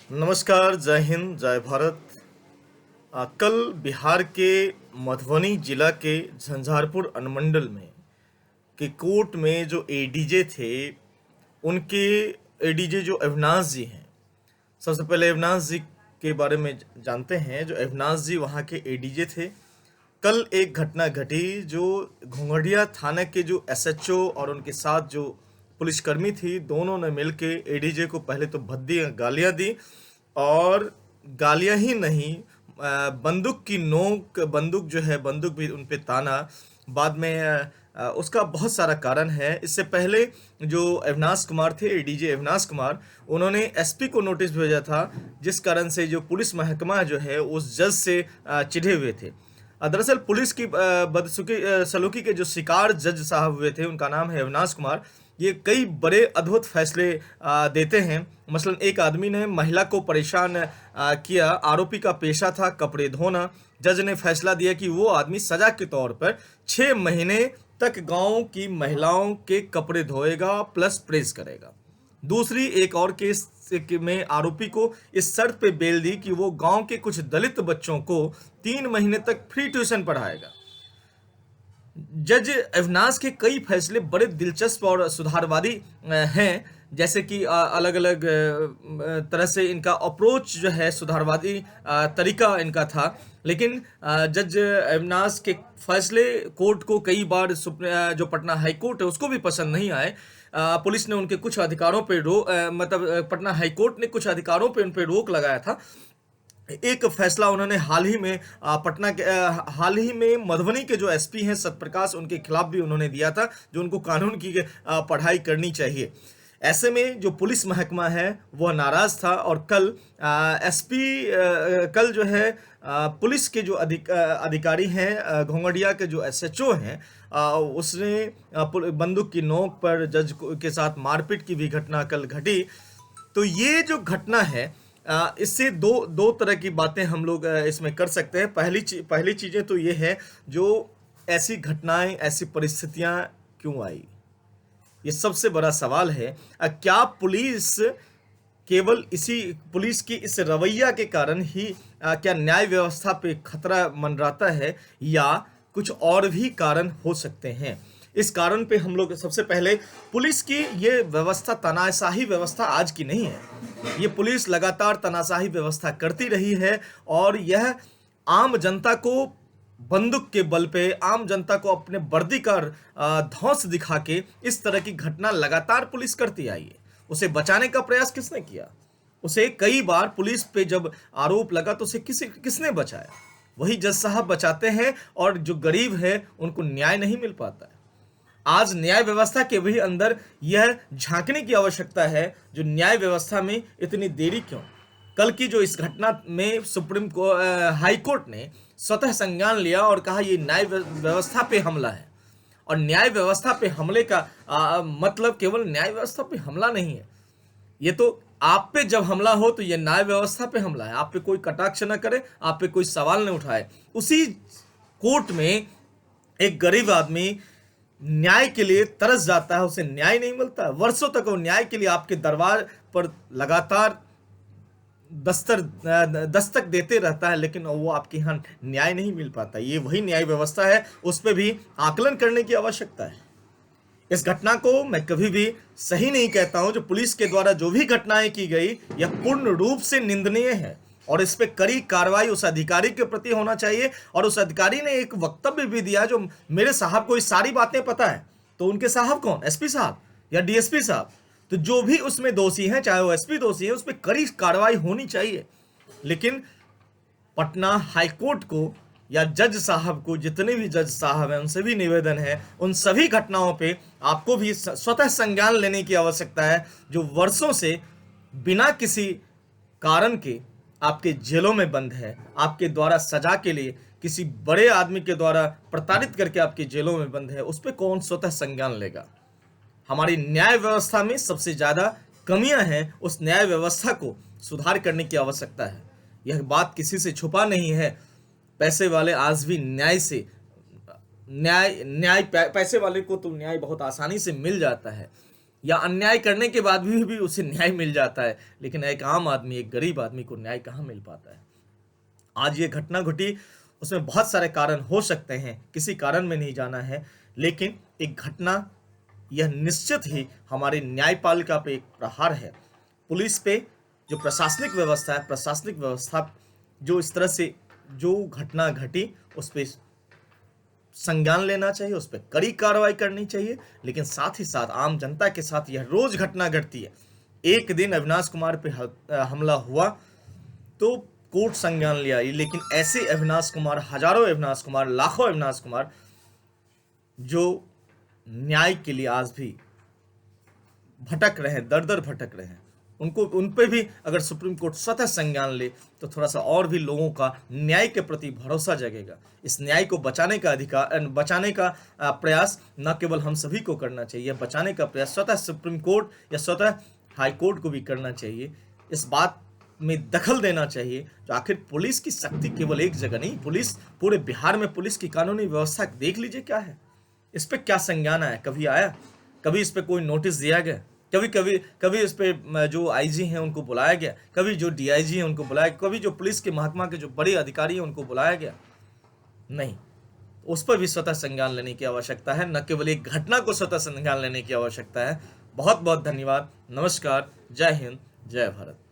नमस्कार, जय हिंद, जय भारत। कल बिहार के मधुबनी जिला के झंझारपुर अनुमंडल में के कोर्ट में जो एडीजे थे, उनके एडीजे जो अविनाश जी हैं। सबसे पहले अविनाश जी के बारे में जानते हैं। जो अविनाश जी वहाँ के एडीजे थे। कल एक घटना घटी जो घोंघड़िया थाना के जो एसएचओ और उनके साथ जो पुलिसकर्मी थी, दोनों ने मिलके एडीजे को पहले तो भद्दी गालियां दी। और गालियां ही नहीं, बंदूक की नोक, बंदूक जो है, बंदूक भी उन पे ताना। बाद में उसका बहुत सारा कारण है। इससे पहले जो अविनाश कुमार थे, एडीजे अविनाश कुमार, उन्होंने एसपी को नोटिस भेजा था, जिस कारण से जो पुलिस महकमा जो है उस जज से चिढ़े हुए थे। दरअसल पुलिस की सलूकी के जो शिकार जज साहब हुए थे, उनका नाम है अविनाश कुमार। ये कई बड़े अद्भुत फैसले देते हैं। मसलन एक आदमी ने महिला को परेशान किया, आरोपी का पेशा था कपड़े धोना। जज ने फैसला दिया कि वो आदमी सजा के तौर पर 6 महीने तक गांव की महिलाओं के कपड़े धोएगा प्लस प्रेस करेगा। दूसरी एक और केस में आरोपी को इस शर्त पे बेल दी कि वो गांव के कुछ दलित बच्चों को 3 महीने तक फ्री ट्यूशन पढ़ाएगा। जज अविनाश के कई फैसले बड़े दिलचस्प और सुधारवादी हैं। जैसे कि अलग अलग तरह से इनका अप्रोच जो है, सुधारवादी तरीका इनका था। लेकिन जज अविनाश के फैसले कोर्ट को कई बार जो पटना हाई कोर्ट है उसको भी पसंद नहीं आए। पुलिस ने उनके कुछ अधिकारों पे पटना हाई कोर्ट ने कुछ अधिकारों पे उन पे रोक लगाया था। एक फैसला उन्होंने हाल ही में मधुबनी के जो एसपी हैं सत्यप्रकाश, उनके खिलाफ भी उन्होंने दिया था, जो उनको कानून की पढ़ाई करनी चाहिए। ऐसे में जो पुलिस महकमा है वह नाराज था। और कल कल जो है पुलिस के जो अधिकारी हैं, घोंघड़िया के जो एसएचओ हैं, उसने बंदूक की नोक पर जज के साथ मारपीट की भी घटना कल घटी। तो ये जो घटना है, इससे दो तरह की बातें हम लोग इसमें कर सकते हैं। पहली चीजें तो ये है, जो ऐसी घटनाएं, ऐसी परिस्थितियां क्यों आई, ये सबसे बड़ा सवाल है। क्या पुलिस की इस रवैया के कारण ही क्या न्याय व्यवस्था पे खतरा मंडराता है, या कुछ और भी कारण हो सकते हैं? इस कारण पे हम लोग सबसे पहले, पुलिस की ये व्यवस्था तानाशाही व्यवस्था आज की नहीं है। ये पुलिस लगातार तानाशाही व्यवस्था करती रही है, और यह आम जनता को बंदूक के बल पे, आम जनता को अपने वर्दी का धौंस दिखा के इस तरह की घटना लगातार पुलिस करती आई है। उसे बचाने का प्रयास किसने किया? उसे कई बार पुलिस पे जब आरोप लगा तो उसे किसने बचाया? वही जज साहब बचाते हैं, और जो गरीब है उनको न्याय नहीं मिल पाता है। आज न्याय व्यवस्था के भी अंदर यह झांकने की आवश्यकता है, जो न्याय व्यवस्था में इतनी देरी क्यों? कल की जो इस घटना में हाई कोर्ट ने स्वतः संज्ञान लिया और कहा ये न्याय व्यवस्था पे हमला है। और न्याय व्यवस्था पे हमले का मतलब केवल न्याय व्यवस्था पे हमला नहीं है। ये तो आप पे जब हमला हो तो ये न्याय व्यवस्था पे हमला है। आप पे कोई कटाक्ष न करे, आप पे कोई सवाल न उठाए। उसी कोर्ट में एक गरीब आदमी न्याय के लिए तरस जाता है, उसे न्याय नहीं मिलता। वर्षों तक वो न्याय के लिए आपके दरबार पर लगातार दस्तक देते रहता है, लेकिन वो आपके यहाँ न्याय नहीं मिल पाता। ये वही न्याय व्यवस्था है, उस पर भी आकलन करने की आवश्यकता है। इस घटना को मैं कभी भी सही नहीं कहता हूं। जो पुलिस के द्वारा जो भी घटनाएं की गई, यह पूर्ण रूप से निंदनीय है, और इस पे कड़ी कार्रवाई उस अधिकारी के प्रति होना चाहिए। और उस अधिकारी ने एक वक्तव्य भी दिया, जो मेरे साहब को ये सारी बातें पता है। तो उनके साहब कौन? एसपी साहब या डीएसपी साहब? तो जो भी उसमें दोषी हैं, चाहे वो एसपी दोषी है, उस पर कड़ी कार्रवाई होनी चाहिए। लेकिन पटना हाईकोर्ट को या जज साहब को, जितने भी जज साहब हैं, उनसे भी निवेदन है, उन सभी घटनाओं पे आपको भी स्वतः संज्ञान लेने की आवश्यकता है, जो वर्षों से बिना किसी कारण के आपके जेलों में बंद है। आपके द्वारा सजा के लिए किसी बड़े आदमी के द्वारा प्रताड़ित करके आपके जेलों में बंद है, उस पर कौन स्वतः संज्ञान लेगा? हमारी न्याय व्यवस्था में सबसे ज्यादा कमियां हैं। उस न्याय व्यवस्था को सुधार करने की आवश्यकता है। यह बात किसी से छुपा नहीं है। पैसे वाले आज भी पैसे वाले को तो न्याय बहुत आसानी से मिल जाता है। या अन्याय करने के बाद भी उसे न्याय मिल जाता है, लेकिन एक आम आदमी, एक गरीब आदमी को न्याय कहाँ मिल पाता है। आज ये घटना घटी, उसमें बहुत सारे कारण हो सकते हैं, किसी कारण में नहीं जाना है, लेकिन एक घटना यह निश्चित ही हमारी न्यायपालिका पे एक प्रहार है। पुलिस पे जो प्रशासनिक व्यवस्था है, प्रशासनिक व्यवस्था जो इस तरह से जो घटना घटी उस पर संज्ञान लेना चाहिए, उस पर कड़ी कार्रवाई करनी चाहिए, लेकिन साथ ही साथ आम जनता के साथ यह रोज घटना घटती है। एक दिन अविनाश कुमार पे हमला हुआ तो कोर्ट संज्ञान लिया, लेकिन ऐसे अविनाश कुमार, हजारों अविनाश कुमार, लाखों अविनाश कुमार जो न्याय के लिए आज भी भटक रहे हैं, दर दर भटक रहे हैं, उनको उन पे भी अगर सुप्रीम कोर्ट स्वतः संज्ञान ले तो थोड़ा सा और भी लोगों का न्याय के प्रति भरोसा जगेगा। इस न्याय को बचाने का अधिकार, बचाने का प्रयास न केवल हम सभी को करना चाहिए, बचाने का प्रयास स्वतः सुप्रीम कोर्ट या स्वतः हाई कोर्ट को भी करना चाहिए। इस बात में दखल देना चाहिए जो आखिर पुलिस की शक्ति केवल एक जगह नहीं, पुलिस पूरे बिहार में पुलिस की कानूनी व्यवस्था देख लीजिए क्या है, इस पे क्या संज्ञान आया, कभी आया, कभी इस पे कोई नोटिस दिया गया, कभी इस पे जो आईजी हैं उनको बुलाया गया, कभी जो डीआईजी हैं उनको बुलाया, कभी जो पुलिस के महकमा के जो बड़े अधिकारी हैं उनको बुलाया गया? नहीं। उस पर भी स्वतः संज्ञान लेने की आवश्यकता है, न केवल एक घटना को स्वतः संज्ञान लेने की आवश्यकता है। बहुत बहुत धन्यवाद। नमस्कार। जय हिंद, जय भारत।